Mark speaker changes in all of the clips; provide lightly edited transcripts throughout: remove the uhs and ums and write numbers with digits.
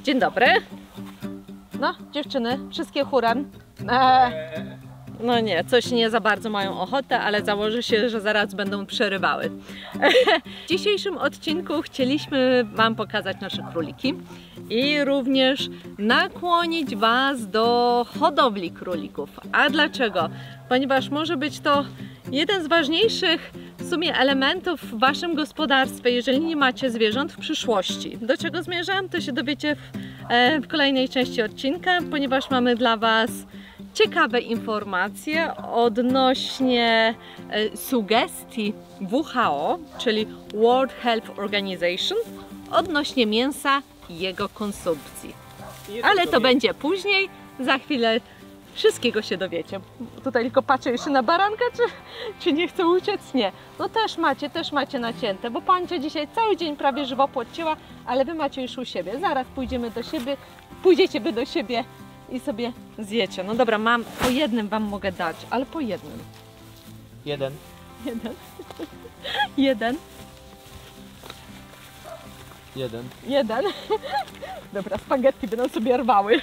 Speaker 1: Dzień dobry. No, dziewczyny, wszystkie chórem. No nie, coś nie za bardzo mają ochotę, ale założę się, że zaraz będą przerywały. W dzisiejszym odcinku chcieliśmy Wam pokazać nasze króliki i również nakłonić Was do hodowli królików. A dlaczego? Ponieważ może być to jeden z ważniejszych w sumie elementów w Waszym gospodarstwie, jeżeli nie macie zwierząt w przyszłości. Do czego zmierzam, to się dowiecie w kolejnej części odcinka, ponieważ mamy dla Was ciekawe informacje odnośnie sugestii WHO, czyli World Health Organization, odnośnie mięsa i jego konsumpcji. Ale to będzie później, za chwilę wszystkiego się dowiecie. Tutaj tylko patrzę jeszcze na baranka, czy nie chce uciec? Nie. No też macie nacięte, bo pancia dzisiaj cały dzień prawie żywopłot cięła, ale Wy macie już u siebie. Zaraz pójdziemy do siebie, pójdziecie Wy do siebie i sobie zjecie. No dobra, po jednym Wam mogę dać, ale po jednym.
Speaker 2: Jeden.
Speaker 1: Dobra, spaghetti będą sobie rwały.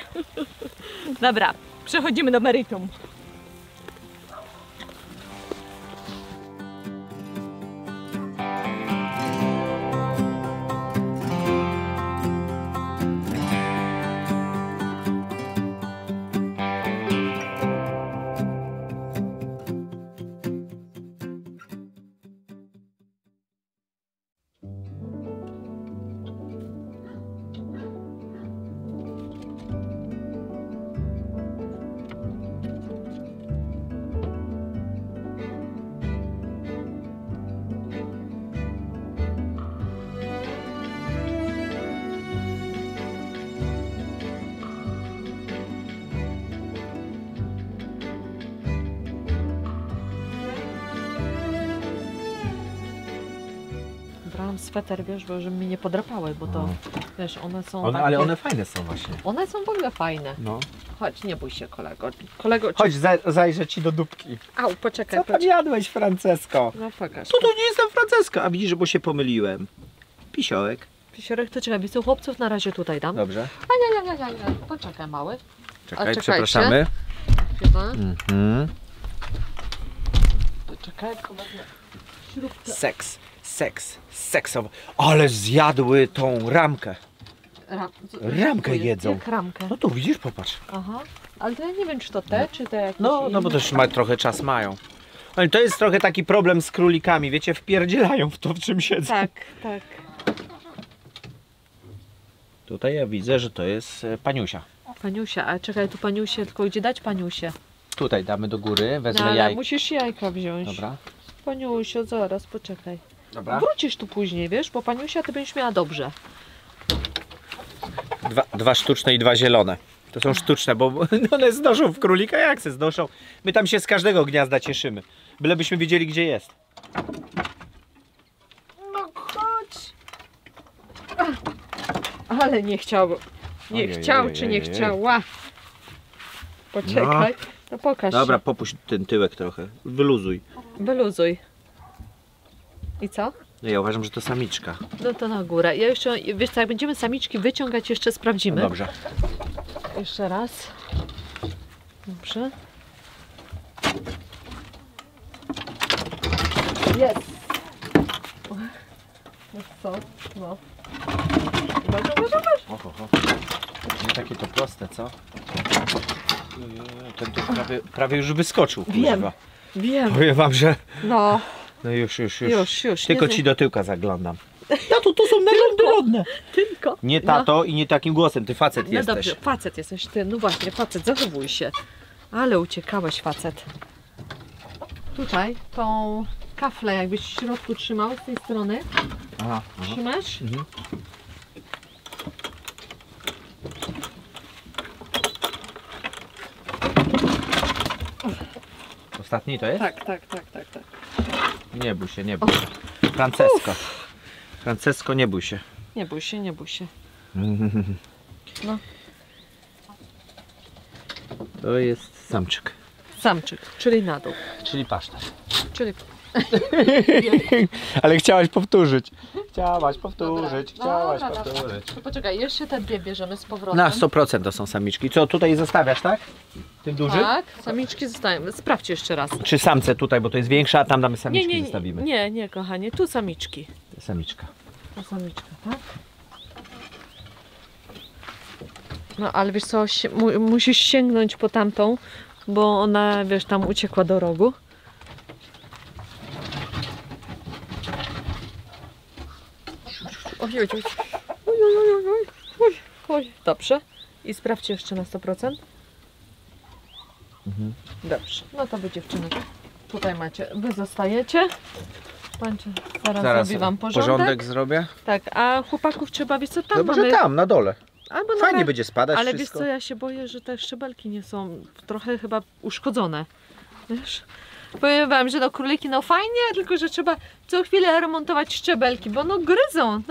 Speaker 1: Dobra, przechodzimy do meritum. Brałam sweter, wiesz, bo żeby mnie nie podrapały, bo to, wiesz, one są takie...
Speaker 2: Ale one fajne są właśnie.
Speaker 1: One są w ogóle fajne.
Speaker 2: No.
Speaker 1: Chodź, nie bój się, kolego.
Speaker 2: Chodź, zajrzę Ci do dupki.
Speaker 1: Au, poczekaj.
Speaker 2: Co tam jadłeś, Francesko?
Speaker 1: No pokaż.
Speaker 2: To nie jestem Francesko, a widzisz, bo się pomyliłem. Pisiołek.
Speaker 1: Pisiorek, to czekaj, widzę chłopców na razie tutaj dam.
Speaker 2: Dobrze.
Speaker 1: Poczekaj, mały.
Speaker 2: Czekaj, przepraszamy.
Speaker 1: Chyba. Czekaj, śrubkę.
Speaker 2: Seksowo. Ale zjadły tą ramkę. Ramkę jedzą.
Speaker 1: Jak ramkę?
Speaker 2: No tu widzisz, popatrz.
Speaker 1: Aha, ale to ja nie wiem, czy to te, czy te jakieś
Speaker 2: No bo też trochę czas mają. Ale to jest trochę taki problem z królikami, wiecie, wpierdzielają w to, w czym siedzą.
Speaker 1: Tak.
Speaker 2: Tutaj ja widzę, że to jest paniusia.
Speaker 1: Paniusia, a czekaj, tu paniusie, tylko gdzie dać paniusie?
Speaker 2: Tutaj damy do góry, wezmę
Speaker 1: ale
Speaker 2: jajka.
Speaker 1: musisz jajka wziąć.
Speaker 2: Dobra.
Speaker 1: Paniusio, zaraz, poczekaj.
Speaker 2: Dobra.
Speaker 1: Wrócisz tu później, wiesz, bo paniusia ty będziesz miała dobrze.
Speaker 2: Dwa sztuczne i dwa zielone. To są sztuczne, bo one znoszą w królika, jak se znoszą. My tam się z każdego gniazda cieszymy. Bylebyśmy wiedzieli, gdzie jest.
Speaker 1: No chodź. Ale nie chciał. Nie chciał, czy nie chciała. Poczekaj. No pokaż.
Speaker 2: Dobra,
Speaker 1: się.
Speaker 2: popuść ten tyłek trochę. Wyluzuj.
Speaker 1: Wyluzuj. I co?
Speaker 2: No ja uważam, że to samiczka.
Speaker 1: No to na górę. Ja jeszcze, wiesz co, jak będziemy samiczki wyciągać, jeszcze sprawdzimy.
Speaker 2: No dobrze.
Speaker 1: Jeszcze raz. Dobrze. Jest. No co? No.
Speaker 2: Oho. Nie takie to proste, co? Ten tu prawie już wyskoczył.
Speaker 1: Wiem.
Speaker 2: Powiem wam, że...
Speaker 1: No.
Speaker 2: No już.
Speaker 1: Nie
Speaker 2: Tylko ci do tyłka zaglądam. Tato, to są narządy rodne.
Speaker 1: Tylko.
Speaker 2: Nie tato i nie takim głosem, ty facet
Speaker 1: No
Speaker 2: jesteś.
Speaker 1: dobrze, facet jesteś ty. No właśnie, facet, zachowuj się. Ale uciekałeś, facet. Tutaj tą kaflę jakbyś w środku trzymał z tej strony.
Speaker 2: Aha.
Speaker 1: Trzymasz?
Speaker 2: Mhm. Ostatni to jest?
Speaker 1: Tak.
Speaker 2: Nie bój się. Francesko, nie bój się.
Speaker 1: Nie bój się. No.
Speaker 2: To jest samczyk.
Speaker 1: Samczyk, czyli na dół.
Speaker 2: Czyli pasztet.
Speaker 1: Czyli...
Speaker 2: Ale chciałaś powtórzyć. chciałaś powtórzyć, chciałaś
Speaker 1: Dobra.
Speaker 2: powtórzyć.
Speaker 1: To poczekaj, jeszcze te dwie bierzemy z powrotem.
Speaker 2: Na 100% to są samiczki. Co, tutaj zostawiasz, tak? Tym dużym?
Speaker 1: Tak, samiczki zostają. Sprawdź jeszcze raz.
Speaker 2: Czy samce tutaj, bo to jest większa, a tam damy samiczki, zostawimy.
Speaker 1: Nie, kochanie, tu samiczki.
Speaker 2: Samiczka.
Speaker 1: Tu samiczka, tak? No ale wiesz co, musisz sięgnąć po tamtą, bo ona, wiesz, tam uciekła do rogu. Oj. Dobrze. I sprawdźcie jeszcze na 100%. Dobrze. No to wy dziewczyny, tutaj macie, wy zostajecie. Zaraz zrobię wam porządek.
Speaker 2: Zrobię.
Speaker 1: Tak, a chłopaków trzeba, wiesz co, tam
Speaker 2: No może
Speaker 1: mamy...
Speaker 2: tam, na dole.
Speaker 1: Albo
Speaker 2: Fajnie będzie spadać
Speaker 1: ale
Speaker 2: wszystko.
Speaker 1: wiesz co, ja się boję, że te szczebelki nie są trochę chyba uszkodzone. Wiesz? Powiem wam, że no króliki no fajnie, tylko że trzeba co chwilę remontować szczebelki, bo no gryzą.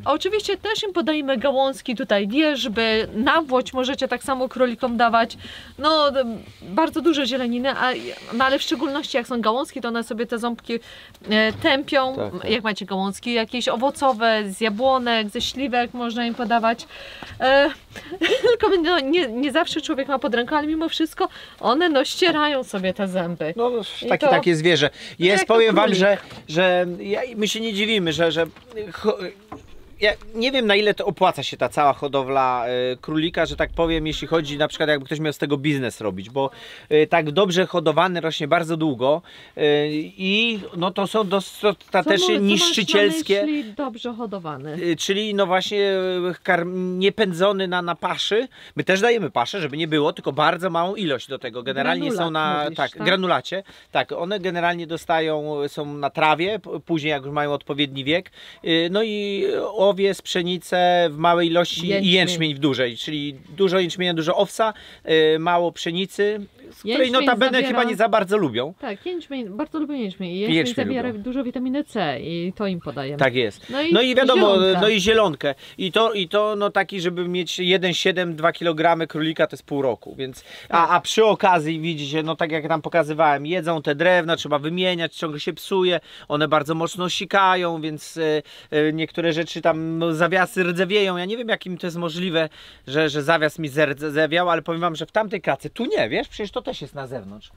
Speaker 1: A oczywiście też im podajemy gałązki tutaj, wierzby, nawłoć możecie tak samo królikom dawać. No bardzo dużo zieleniny, no ale w szczególności jak są gałązki, to one sobie te ząbki tępią.
Speaker 2: Tak.
Speaker 1: Jak macie gałązki jakieś owocowe, z jabłonek, ze śliwek można im podawać. Tylko no, nie zawsze człowiek ma pod ręką, ale mimo wszystko one no ścierają sobie te zęby.
Speaker 2: No takie zwierzę. Jest, powiem wam,
Speaker 1: królik.
Speaker 2: że my się nie dziwimy, że ja nie wiem, na ile to opłaca się ta cała hodowla królika, że tak powiem, jeśli chodzi na przykład jakby ktoś miał z tego biznes robić, bo tak dobrze hodowany rośnie bardzo długo i no to są dostatecznie niszczycielskie.
Speaker 1: Czyli dobrze hodowany.
Speaker 2: Czyli no właśnie nie pędzony na paszy. My też dajemy paszę, żeby nie było, tylko bardzo małą ilość do tego. Generalnie
Speaker 1: Granulat,
Speaker 2: są na
Speaker 1: mówisz, tak?
Speaker 2: granulacie. Tak, one generalnie są na trawie, później jak już mają odpowiedni wiek. No i owies, pszenicę w małej ilości i jęczmień w dużej, czyli dużo jęczmienia, dużo owsa, mało pszenicy, z której notabene chyba nie za bardzo lubią.
Speaker 1: Tak, jęczmień, bardzo lubię jęczmień. Jęczmień zawiera dużo witaminy C i to im podajemy.
Speaker 2: Tak jest. No i wiadomo, no i zielonkę. I to no taki, żeby mieć 1,7-2 kg królika to jest pół roku, więc a przy okazji widzicie, no tak jak tam pokazywałem, jedzą te drewna, trzeba wymieniać, ciągle się psuje, one bardzo mocno sikają, więc niektóre rzeczy tam zawiasy rdzewieją. Ja nie wiem, jakim to jest możliwe, że zawias mi zerdzewiał, ale powiem wam, że w tamtej klatce, tu nie, wiesz, przecież to też jest na zewnątrz.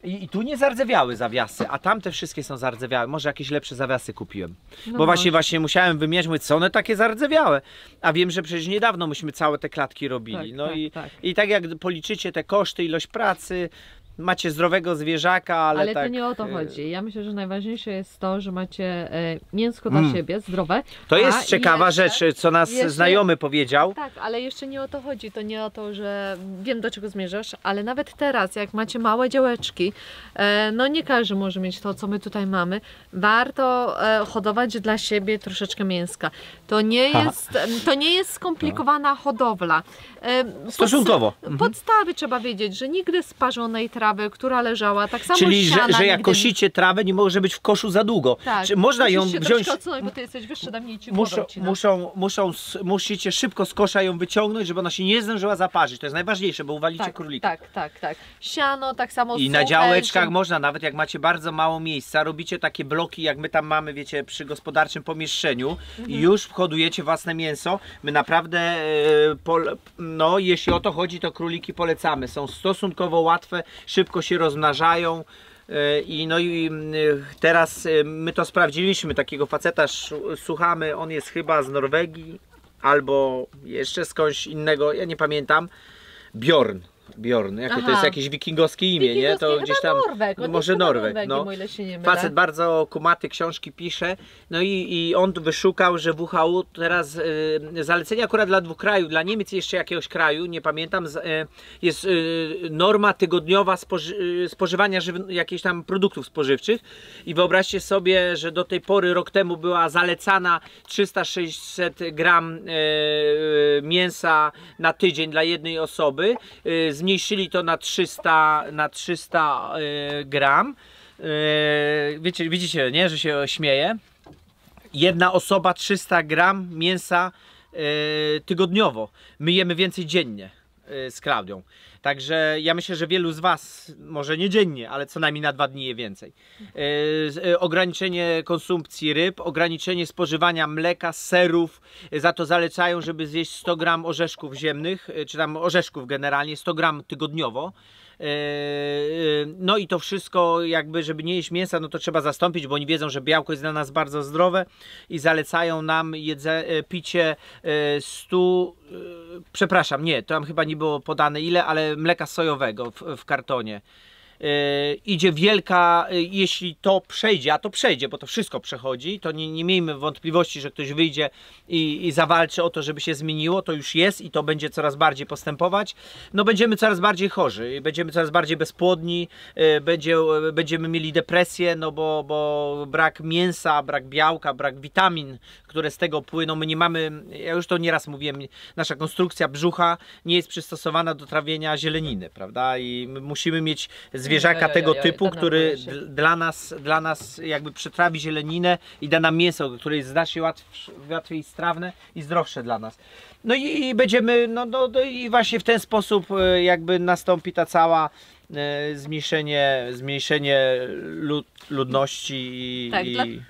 Speaker 2: I tu nie zardzewiały zawiasy, a tamte wszystkie są zardzewiałe. Może jakieś lepsze zawiasy kupiłem.
Speaker 1: No
Speaker 2: bo właśnie musiałem wymierzyć, mówię, co one takie zardzewiałe. A wiem, że przecież niedawno myśmy całe te klatki robili. I tak jak policzycie te koszty, ilość pracy, macie zdrowego zwierzaka, ale tak...
Speaker 1: to nie o to chodzi. Ja myślę, że najważniejsze jest to, że macie mięsko dla siebie, zdrowe.
Speaker 2: To jest ciekawa rzecz, co nas znajomy powiedział.
Speaker 1: Tak, ale jeszcze nie o to chodzi. To nie o to, że wiem, do czego zmierzasz, ale nawet teraz, jak macie małe działeczki, no nie każdy może mieć to, co my tutaj mamy. Warto hodować dla siebie troszeczkę mięska. To nie jest skomplikowana hodowla.
Speaker 2: Stosunkowo.
Speaker 1: Podstawy trzeba wiedzieć, że nigdy sparzonej trawy, która leżała, tak samo
Speaker 2: czyli
Speaker 1: siana,
Speaker 2: że jak kosicie trawę, nie może być w koszu za długo.
Speaker 1: Tak.
Speaker 2: Można ją wziąć.
Speaker 1: Bo ty jesteś wyższy, dam jej ci
Speaker 2: musicie szybko z kosza ją wyciągnąć, żeby ona się nie zdążyła zaparzyć. To jest najważniejsze, bo uwalicie królika.
Speaker 1: Tak. Siano, tak samo
Speaker 2: i na działeczkach można, nawet jak macie bardzo mało miejsca, robicie takie bloki, jak my tam mamy, wiecie, przy gospodarczym pomieszczeniu i już hodujecie własne mięso. My naprawdę, no jeśli o to chodzi, to króliki polecamy. Są stosunkowo łatwe, szybko się rozmnażają. I teraz my to sprawdziliśmy, takiego faceta słuchamy, on jest chyba z Norwegii albo jeszcze skądś innego, ja nie pamiętam. Bjorn, jakie to jest jakieś wikingowskie imię, nie? To gdzieś tam
Speaker 1: Norweg,
Speaker 2: może Norweg, no.
Speaker 1: o ile się nie mylę.
Speaker 2: Facet bardzo kumaty, książki pisze, no i on wyszukał, że WHO teraz zalecenie akurat dla dwóch krajów, dla Niemiec i jeszcze jakiegoś kraju, nie pamiętam, jest norma tygodniowa spożywania jakichś tam produktów spożywczych i wyobraźcie sobie, że do tej pory, rok temu była zalecana 300-600 gram mięsa na tydzień dla jednej osoby. Zmniejszyli to na 300 gram. Widzicie, nie, że się śmieje. Jedna osoba 300 gram mięsa tygodniowo. My jemy więcej dziennie. z Klaudią. Także ja myślę, że wielu z Was, może nie dziennie, ale co najmniej na 2 dni je więcej. Ograniczenie konsumpcji ryb, ograniczenie spożywania mleka, serów, za to zalecają, żeby zjeść 100 gram orzeszków ziemnych, czy tam orzeszków generalnie, 100 gram tygodniowo. No i to wszystko jakby, żeby nie jeść mięsa, no to trzeba zastąpić, bo oni wiedzą, że białko jest dla nas bardzo zdrowe i zalecają nam picie 100, przepraszam, nie, to tam chyba nie było podane ile, ale mleka sojowego w kartonie. Idzie wielka, jeśli to przejdzie, a to przejdzie, bo to wszystko przechodzi, to nie miejmy wątpliwości, że ktoś wyjdzie i zawalczy o to, żeby się zmieniło, to już jest i to będzie coraz bardziej postępować. No będziemy coraz bardziej chorzy, będziemy coraz bardziej bezpłodni, będziemy mieli depresję, no bo brak mięsa, brak białka, brak witamin, które z tego płyną, my nie mamy, ja już to nieraz mówiłem, nasza konstrukcja brzucha nie jest przystosowana do trawienia zieleniny, prawda, i my musimy mieć zwierzaka tego typu, który dla nas jakby przetrawi zieleninę i da nam mięso, które jest znacznie łatwiej strawne i zdrowsze dla nas. No i będziemy, i właśnie w ten sposób jakby nastąpi ta cała zmniejszenie ludności
Speaker 1: tak,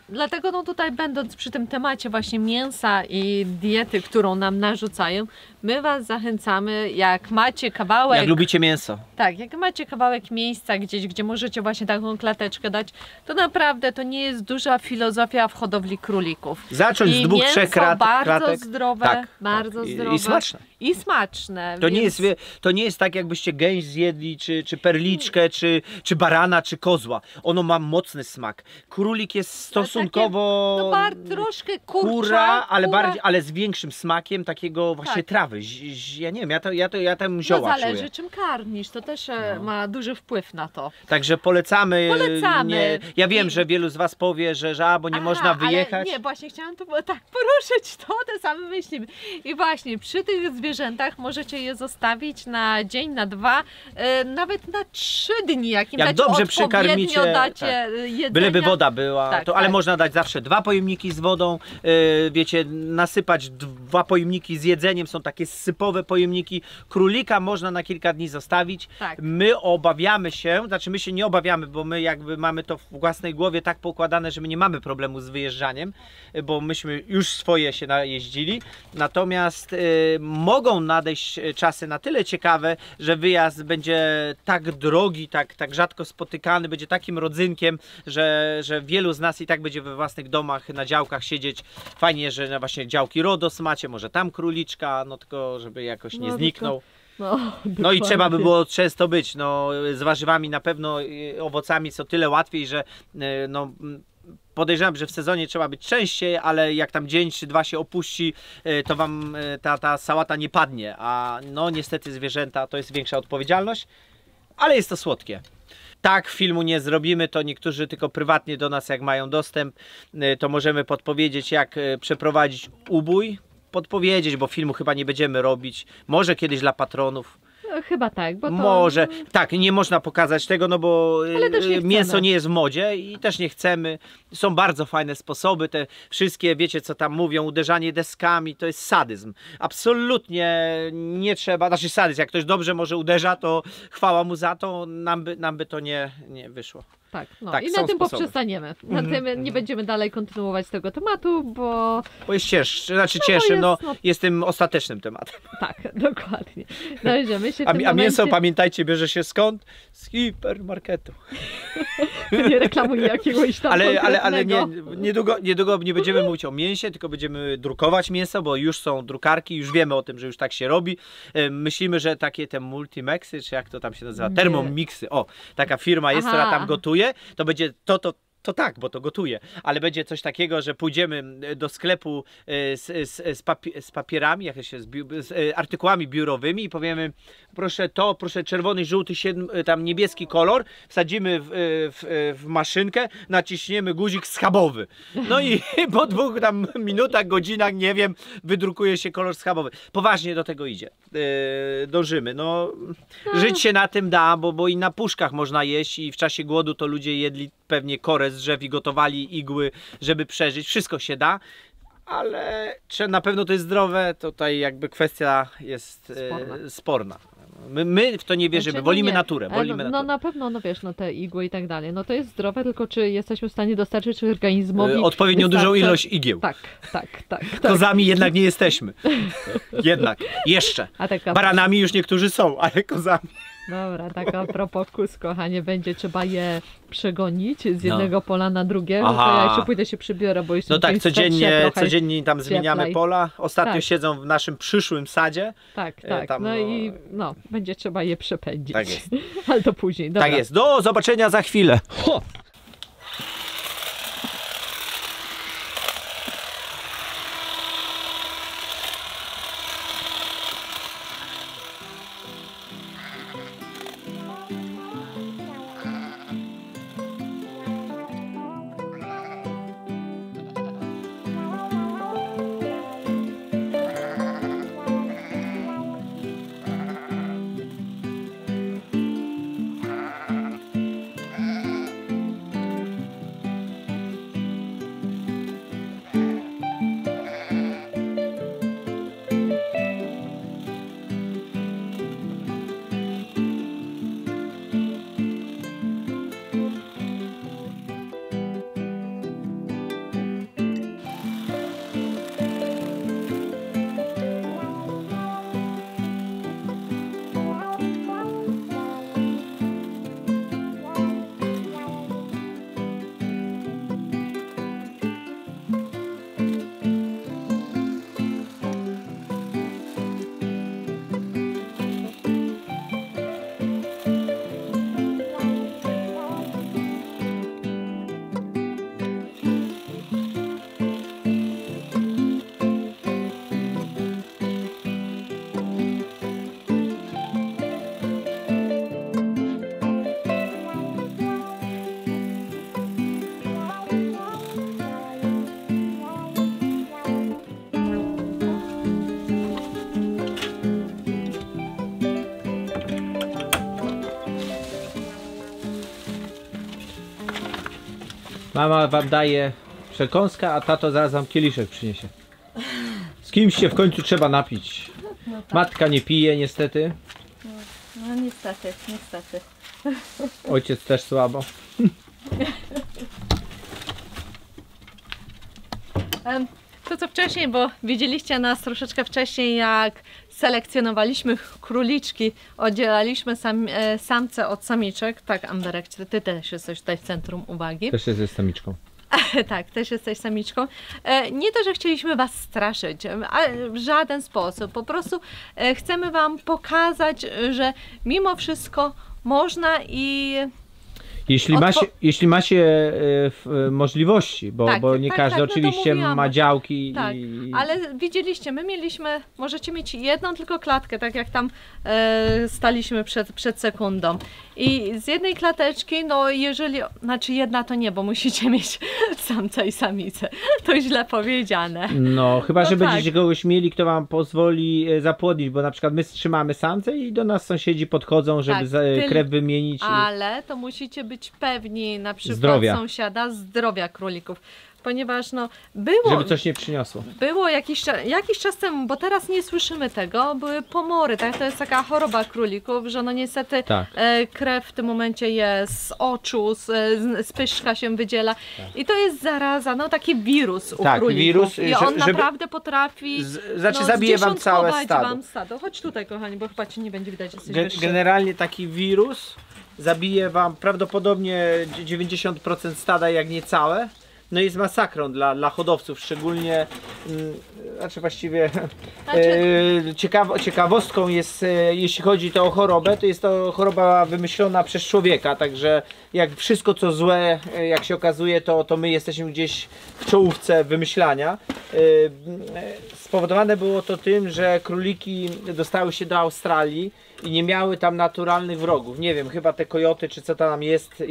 Speaker 1: dlatego no tutaj będąc przy tym temacie właśnie mięsa i diety, którą nam narzucają, my Was zachęcamy, jak macie kawałek...
Speaker 2: Jak lubicie mięso.
Speaker 1: Tak, jak macie kawałek miejsca gdzieś, gdzie możecie właśnie taką klateczkę dać, to naprawdę to nie jest duża filozofia w hodowli królików.
Speaker 2: Zacząć z 2-3 kratek.
Speaker 1: Bardzo zdrowe,
Speaker 2: tak,
Speaker 1: bardzo zdrowe.
Speaker 2: I smaczne.
Speaker 1: I smaczne.
Speaker 2: To nie jest tak, jakbyście gęś zjedli, czy perliczkę, czy barana, czy kozła. Ono ma mocny smak. Królik jest stosunkowo...
Speaker 1: troszkę
Speaker 2: kura, ale z większym smakiem takiego właśnie trawy. Ja nie wiem, ja tam zioła
Speaker 1: no zależy
Speaker 2: czuję.
Speaker 1: czym karmisz, to też ma duży wpływ na to.
Speaker 2: Także polecamy. Ja wiem, że wielu z Was powie, że bo nie można wyjechać.
Speaker 1: Ale nie, właśnie chciałam to tak poruszyć, te same myśli. I właśnie przy tych zwierzętach możecie je zostawić na dzień, na 2, nawet na 3 dni, jak
Speaker 2: dobrze przykarmicie,
Speaker 1: dacie jedzenia.
Speaker 2: Byleby woda była, ale
Speaker 1: tak.
Speaker 2: można dać zawsze 2 pojemniki z wodą, wiecie, nasypać 2 pojemniki z jedzeniem, są takie sypowe pojemniki. Królika można na kilka dni zostawić.
Speaker 1: Tak.
Speaker 2: My obawiamy się, znaczy my się nie obawiamy, bo my jakby mamy to w własnej głowie tak poukładane, że my nie mamy problemu z wyjeżdżaniem, bo myśmy już swoje się najeździli, natomiast mogą nadejść czasy na tyle ciekawe, że wyjazd będzie tak drogi, tak rzadko spotykany, będzie takim rodzynkiem, że wielu z nas i tak będzie we własnych domach, na działkach siedzieć. Fajnie, że właśnie działki RODOS macie, może tam króliczka, no tylko żeby jakoś nie zniknął. No i trzeba by było często być, z warzywami na pewno, owocami co tyle łatwiej, że podejrzewam, że w sezonie trzeba być częściej, ale jak tam dzień czy 2 się opuści, to Wam ta sałata nie padnie, a niestety zwierzęta to jest większa odpowiedzialność, ale jest to słodkie. Tak, filmu nie zrobimy, to niektórzy tylko prywatnie do nas, jak mają dostęp, to możemy podpowiedzieć, jak przeprowadzić ubój. Podpowiedzieć, bo filmu chyba nie będziemy robić. Może kiedyś dla patronów.
Speaker 1: Chyba tak, bo to...
Speaker 2: Może, tak, nie można pokazać tego, bo mięso nie jest w modzie i też nie chcemy. Są bardzo fajne sposoby, te wszystkie, wiecie co tam mówią, uderzanie deskami, to jest sadyzm. Absolutnie nie trzeba, znaczy sadyzm, jak ktoś dobrze może uderza, to chwała mu za to, nam by to nie wyszło.
Speaker 1: Tak,
Speaker 2: tak,
Speaker 1: i na tym poprzestaniemy. Na tym nie będziemy dalej kontynuować tego tematu, bo
Speaker 2: jest cięższy, cięższym, jest tym ostatecznym tematem.
Speaker 1: Tak, dokładnie. My się
Speaker 2: a mięso, pamiętajcie, bierze się skąd? Z hipermarketu.
Speaker 1: Nie reklamuj jakiegoś tam
Speaker 2: ale niedługo nie będziemy mówić o mięsie, tylko będziemy drukować mięso, bo już są drukarki, już wiemy o tym, że już tak się robi. Myślimy, że takie te multimexy, czy jak to tam się nazywa, Thermomixy, taka firma jest, która tam gotuje, to będzie to tak, bo to gotuje, ale będzie coś takiego, że pójdziemy do sklepu z papierami, z artykułami biurowymi i powiemy, proszę czerwony, żółty, tam niebieski kolor, wsadzimy w maszynkę, naciśniemy guzik schabowy. No i po 2 tam minutach, godzinach, nie wiem, wydrukuje się kolor schabowy. Poważnie do tego idzie. Dążymy. Żyć się na tym da, bo i na puszkach można jeść i w czasie głodu to ludzie jedli pewnie korę z drzew i gotowali igły, żeby przeżyć. Wszystko się da. ale czy na pewno to jest zdrowe, tutaj jakby kwestia jest sporna. My w to nie wierzymy,
Speaker 1: Znaczy,
Speaker 2: wolimy
Speaker 1: nie.
Speaker 2: naturę. Wolimy
Speaker 1: No
Speaker 2: naturę.
Speaker 1: na pewno, no wiesz, no te igły i tak dalej, no to jest zdrowe, tylko czy jesteśmy w stanie dostarczyć organizmowi
Speaker 2: Odpowiednio dużą
Speaker 1: wystarczy-
Speaker 2: ilość igieł.
Speaker 1: Tak.
Speaker 2: Kozami jednak nie jesteśmy. Jednak, jeszcze.
Speaker 1: A taka...
Speaker 2: Baranami już niektórzy są, ale kozami.
Speaker 1: Dobra, tak a propos kóz, kochanie, będzie trzeba je przegonić z jednego pola na drugie, no to
Speaker 2: Aha.
Speaker 1: ja jeszcze pójdę się przybiorę, bo jeszcze
Speaker 2: No tak, codziennie tam zmieniamy
Speaker 1: cieplej.
Speaker 2: pola. Ostatnio
Speaker 1: Tak.
Speaker 2: siedzą w naszym przyszłym sadzie.
Speaker 1: Tak,
Speaker 2: tam,
Speaker 1: no i no, będzie trzeba je przepędzić.
Speaker 2: Tak jest.
Speaker 1: Ale to później, dobra.
Speaker 2: Tak jest. Do zobaczenia za chwilę. Ho! Mama wam daje przekąskę, a tato zaraz wam kieliszek przyniesie. Z kimś się w końcu trzeba napić.
Speaker 1: No tak.
Speaker 2: Matka nie pije niestety.
Speaker 1: No niestety.
Speaker 2: Ojciec też słabo.
Speaker 1: To co wcześniej, bo widzieliście nas troszeczkę wcześniej, jak selekcjonowaliśmy króliczki, oddzielaliśmy samce od samiczek. Tak, Amberek, ty też jesteś tutaj w centrum uwagi.
Speaker 2: Też jest samiczką.
Speaker 1: Tak, też jesteś samiczką. Nie to, że chcieliśmy was straszyć, ale w żaden sposób. Po prostu chcemy wam pokazać, że mimo wszystko można i...
Speaker 2: Jeśli macie możliwości, bo,
Speaker 1: Tak,
Speaker 2: bo nie
Speaker 1: tak,
Speaker 2: każdy
Speaker 1: tak, no to
Speaker 2: oczywiście
Speaker 1: mówiłam.
Speaker 2: ma działki.
Speaker 1: Tak, ale widzieliście, my mieliśmy, możecie mieć jedną tylko klatkę, tak jak tam staliśmy przed sekundą. I z jednej klateczki, no jeżeli, znaczy jedna to nie, bo musicie mieć samca i samicę. To źle powiedziane.
Speaker 2: No, chyba,
Speaker 1: No
Speaker 2: że
Speaker 1: tak.
Speaker 2: będziecie kogoś mieli, kto wam pozwoli zapłodnić, bo na przykład my trzymamy samce i do nas sąsiedzi podchodzą, żeby
Speaker 1: Tak,
Speaker 2: krew wymienić.
Speaker 1: Ale to musicie być pewni na przykład
Speaker 2: Zdrowia.
Speaker 1: sąsiada, zdrowia królików. Ponieważ no było...
Speaker 2: Żeby coś nie przyniosło.
Speaker 1: Było jakiś czas temu, bo teraz nie słyszymy tego, były pomory, tak? To jest taka choroba królików, że no niestety
Speaker 2: Tak.
Speaker 1: Krew w tym momencie jest z oczu, z pyszczka się wydziela i to jest zaraza, no taki wirus u
Speaker 2: Tak,
Speaker 1: królików.
Speaker 2: wirus,
Speaker 1: I on
Speaker 2: żeby-
Speaker 1: naprawdę potrafi
Speaker 2: Zabije wam całe
Speaker 1: zdziesiątkować
Speaker 2: stado.
Speaker 1: wam stado. Chodź tutaj, kochani, bo chyba cię nie będzie widać, jesteś wyższy.
Speaker 2: Generalnie taki wirus zabije wam prawdopodobnie 90% stada, jak nie całe. No i jest masakrą dla hodowców, szczególnie, znaczy właściwie ciekawostką jest, jeśli chodzi to o chorobę, to jest to choroba wymyślona przez człowieka, także jak wszystko co złe, jak się okazuje, to my jesteśmy gdzieś w czołówce wymyślania. Spowodowane było to tym, że króliki dostały się do Australii i nie miały tam naturalnych wrogów. Nie wiem, chyba te kojoty czy co tam jest,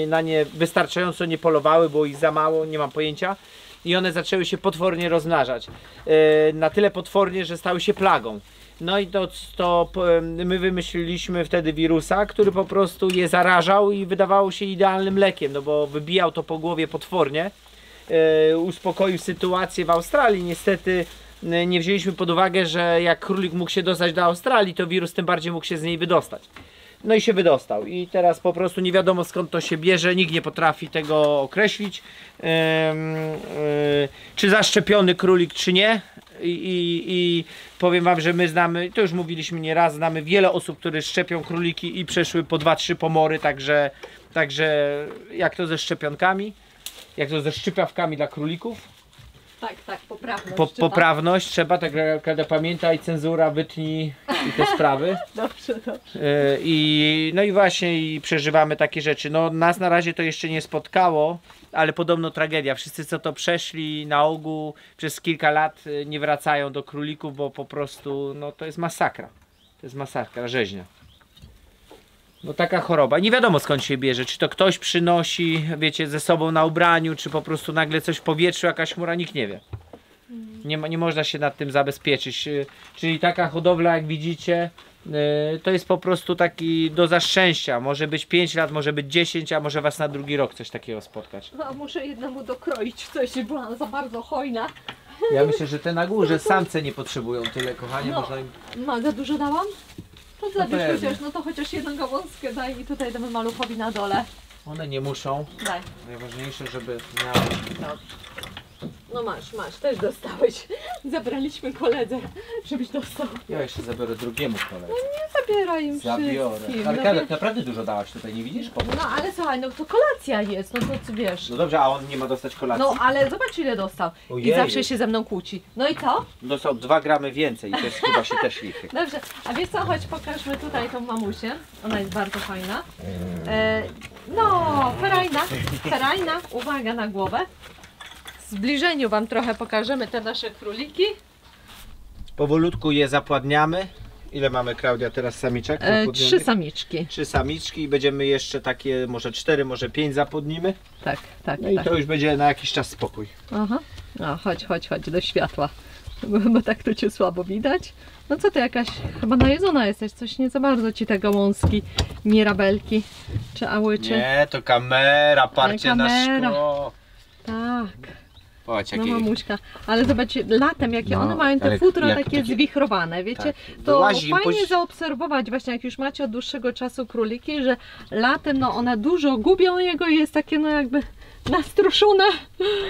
Speaker 2: na nie wystarczająco nie polowały, było ich za mało, nie mam pojęcia. I one zaczęły się potwornie rozmnażać. Na tyle potwornie, że stały się plagą. No i my wymyśliliśmy wtedy wirusa, który po prostu je zarażał i wydawało się idealnym lekiem, no bo wybijał to po głowie potwornie. uspokoił sytuację w Australii. Niestety nie wzięliśmy pod uwagę, że jak królik mógł się dostać do Australii, to wirus tym bardziej mógł się z niej wydostać. No i się wydostał i teraz po prostu nie wiadomo skąd to się bierze, nikt nie potrafi tego określić, czy zaszczepiony królik, czy nie. I powiem wam, że my znamy, to już mówiliśmy nieraz, znamy wiele osób, które szczepią króliki i przeszły po 2-3 pomory, także jak to ze szczepionkami, jak to ze szczypiawkami dla królików.
Speaker 1: Tak, poprawność.
Speaker 2: Poprawność trzeba, tak kiedy pamiętaj, cenzura, wytnij i te sprawy.
Speaker 1: Dobrze.
Speaker 2: No i właśnie i przeżywamy takie rzeczy. No nas na razie to jeszcze nie spotkało, ale podobno tragedia. Wszyscy co to przeszli na ogół przez kilka lat nie wracają do królików, bo po prostu no to jest masakra. To jest masakra, rzeźnia. No taka choroba. Nie wiadomo skąd się bierze. Czy to ktoś przynosi, wiecie, ze sobą na ubraniu, czy po prostu nagle coś w powietrzu, jakaś chmura, nikt nie wie. Nie można się nad tym zabezpieczyć. Czyli taka hodowla, jak widzicie, to jest po prostu taki doza szczęścia. Może być 5 lat, może być 10, a może was na drugi rok coś takiego spotkać.
Speaker 1: No, muszę jednemu dokroić coś, była za bardzo hojna.
Speaker 2: Ja myślę, że te na górze samce nie potrzebują tyle, kochanie.
Speaker 1: No,
Speaker 2: można im...
Speaker 1: za dużo dałam? To zabierz
Speaker 2: pewnie.
Speaker 1: chociaż, no to chociaż jedną gałązkę daj i tutaj temu maluchowi na dole.
Speaker 2: One nie muszą.
Speaker 1: Daj.
Speaker 2: Najważniejsze, żeby miały...
Speaker 1: Dobrze. No masz, też dostałeś. Zabraliśmy koledze, żebyś dostał.
Speaker 2: Ja jeszcze zabiorę drugiemu koledze.
Speaker 1: Nie zabieraj im
Speaker 2: Zabiorę.
Speaker 1: wszystkim.
Speaker 2: Arkadek, naprawdę dużo dałaś tutaj, nie widzisz?
Speaker 1: No ale słuchaj, no to kolacja jest, no to co wiesz.
Speaker 2: No dobrze, a on nie ma dostać kolacji?
Speaker 1: No ale zobacz ile dostał.
Speaker 2: Ojej.
Speaker 1: I zawsze się ze mną kłóci. No i co?
Speaker 2: Dostał 2 gramy więcej i to jest chyba się też liczy.
Speaker 1: Dobrze, a wiesz co, chodź pokażmy tutaj tą mamusię. Ona jest bardzo fajna. No, ferajna, uwaga na głowę. W zbliżeniu wam trochę pokażemy te nasze króliki.
Speaker 2: Powolutku je zapładniamy. Ile mamy, Klaudia, teraz samiczek?
Speaker 1: 3 samiczki.
Speaker 2: 3 samiczki i będziemy jeszcze takie, może 4, może 5 zapłodnimy.
Speaker 1: Tak.
Speaker 2: No i to już będzie na jakiś czas spokój.
Speaker 1: Aha. No, chodź do światła. Bo tak to cię słabo widać. No co ty jakaś, chyba najedzona jesteś, coś nie za bardzo ci te gałązki, mirabelki czy ałyczy.
Speaker 2: Nie, to kamera, parcie na
Speaker 1: kamera.
Speaker 2: szkło.
Speaker 1: Tak.
Speaker 2: Patrz,
Speaker 1: No
Speaker 2: jakie...
Speaker 1: mamuśka, ale zobaczcie, latem jakie
Speaker 2: No,
Speaker 1: one mają te
Speaker 2: ale
Speaker 1: futro
Speaker 2: jak
Speaker 1: takie
Speaker 2: takie-
Speaker 1: zwichrowane, wiecie,
Speaker 2: Tak.
Speaker 1: to
Speaker 2: Wyłazi im
Speaker 1: fajnie
Speaker 2: po-
Speaker 1: zaobserwować właśnie jak już macie od dłuższego czasu króliki, że latem no one dużo gubią jego i jest takie no jakby nastruszone.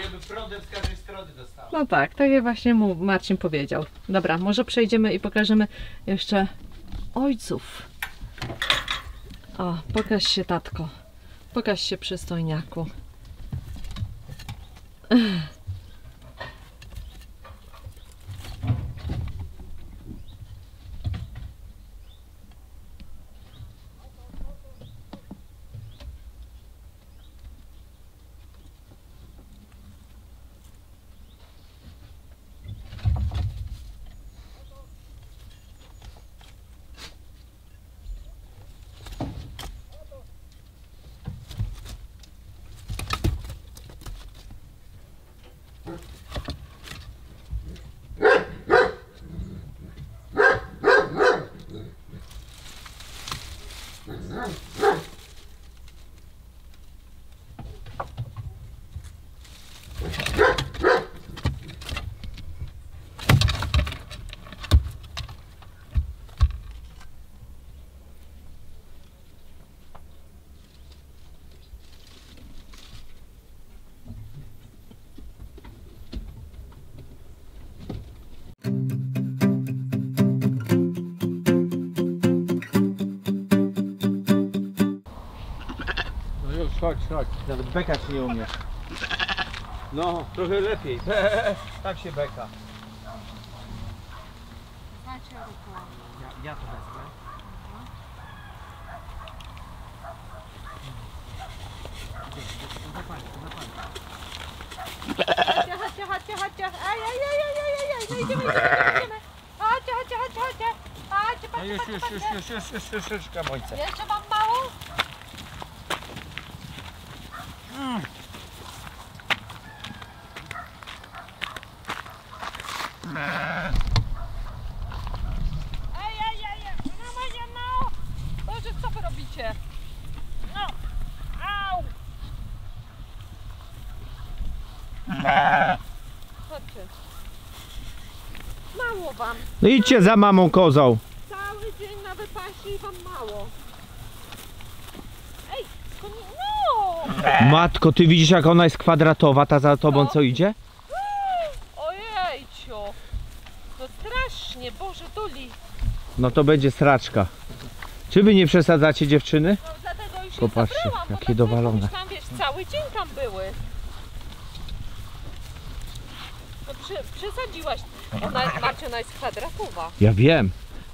Speaker 2: Jakby prodem z każdej strony dostała.
Speaker 1: No tak jak właśnie mu Marcin powiedział. Dobra, może przejdziemy i pokażemy jeszcze ojców. O, pokaż się tatko, pokaż się przystojniaku.
Speaker 2: Chodź, nawet bekać nie umiesz. No, trochę lepiej. Tak się beka. Ja to wezmę.
Speaker 1: Chodźcie. Aj, idziemy. Chodźcie.
Speaker 2: No już, Kamojce.
Speaker 1: Jeszcze mam mało? No. Boże, co wy robicie? No. Au. Chodźcie. Mało wam.
Speaker 2: No idźcie za mamą kozą.
Speaker 1: Cały dzień na wypasie i wam mało. Ej, to nie... No!
Speaker 2: Matko, ty widzisz jak ona jest kwadratowa, ta za tobą co idzie?
Speaker 1: Ojejciu. No strasznie, Boże, Duli.
Speaker 2: No to będzie sraczka. Czy wy nie przesadzacie, dziewczyny?
Speaker 1: No dlatego już
Speaker 2: Popatrzcie,
Speaker 1: je zabrałam, bo
Speaker 2: jakie
Speaker 1: tak
Speaker 2: dowalone.
Speaker 1: jakoś tam, wiesz, cały dzień tam były. No przesadziłaś. Ona jest kwadratowa.
Speaker 2: Ja wiem.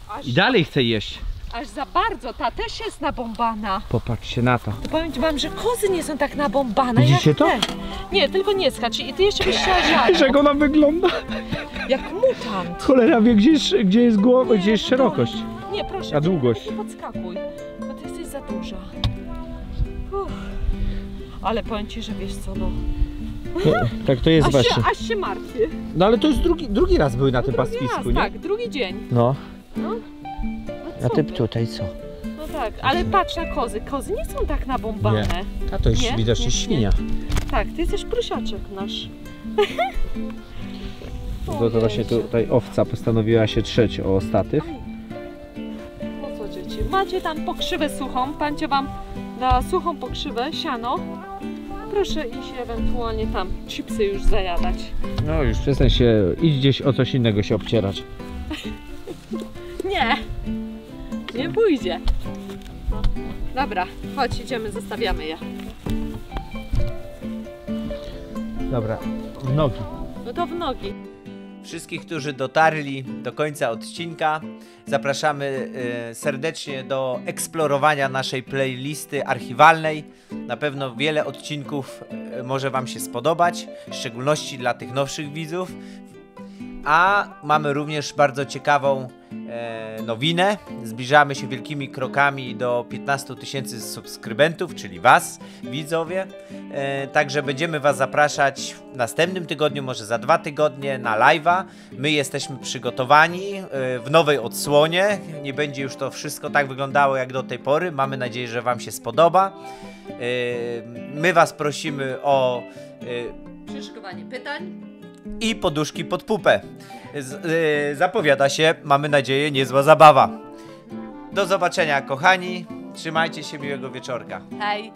Speaker 1: Aż,
Speaker 2: I dalej chcę jeść.
Speaker 1: aż za bardzo, ta też jest nabombana.
Speaker 2: Popatrzcie na to.
Speaker 1: To powiem ci wam, że kozy nie są tak nabombane
Speaker 2: Widzicie
Speaker 1: jak
Speaker 2: to?
Speaker 1: te. Nie, tylko nie skacz. I ty jeszcze byś chciała ziarno.
Speaker 2: Jak ona wygląda?
Speaker 1: Jak mutant.
Speaker 2: Cholera wie gdzie jest głowa, gdzie jest szerokość.
Speaker 1: Nie, proszę.
Speaker 2: A długość?
Speaker 1: Nie podskakuj, bo ty jesteś za duża. Uff. Ale powiem ci, że wiesz co, no.
Speaker 2: Tak to jest właśnie.
Speaker 1: Aż się martwię.
Speaker 2: No ale to jest drugi raz były na tym
Speaker 1: Drugi
Speaker 2: pastwisku,
Speaker 1: raz,
Speaker 2: nie?
Speaker 1: tak, drugi dzień.
Speaker 2: No.
Speaker 1: No.
Speaker 2: A ty tutaj co?
Speaker 1: No tak, ale patrz na kozy. Kozy nie są tak nabombane.
Speaker 2: A to jest
Speaker 1: Nie?
Speaker 2: widocznie
Speaker 1: Nie,
Speaker 2: świnia.
Speaker 1: Tak, ty jesteś prusiaczek nasz.
Speaker 2: To właśnie tutaj owca postanowiła się trzeć o statyw.
Speaker 1: No co dzieci, macie tam pokrzywę suchą, pan cię wam da suchą pokrzywę, siano. Proszę iść ewentualnie tam chipsy już zajadać.
Speaker 2: No już przestań się, idź gdzieś o coś innego się obcierać.
Speaker 1: Nie, nie pójdzie. Dobra, chodź, idziemy, zostawiamy je.
Speaker 2: Dobra, w nogi.
Speaker 1: No to w nogi.
Speaker 2: Wszystkich, którzy dotarli do końca odcinka, zapraszamy serdecznie do eksplorowania naszej playlisty archiwalnej. Na pewno wiele odcinków może wam się spodobać, w szczególności dla tych nowszych widzów. A mamy również bardzo ciekawą nowinę. Zbliżamy się wielkimi krokami do 15 000 subskrybentów, czyli was, widzowie. Także będziemy was zapraszać w następnym tygodniu, może za 2 tygodnie na live'a. My jesteśmy przygotowani w nowej odsłonie. Nie będzie już to wszystko tak wyglądało jak do tej pory. Mamy nadzieję, że wam się spodoba. My was prosimy o
Speaker 1: Przyszykowanie pytań.
Speaker 2: i poduszki pod pupę. Zapowiada się, mamy nadzieję, niezła zabawa. Do zobaczenia, kochani. Trzymajcie się, miłego wieczorka.
Speaker 1: Hej.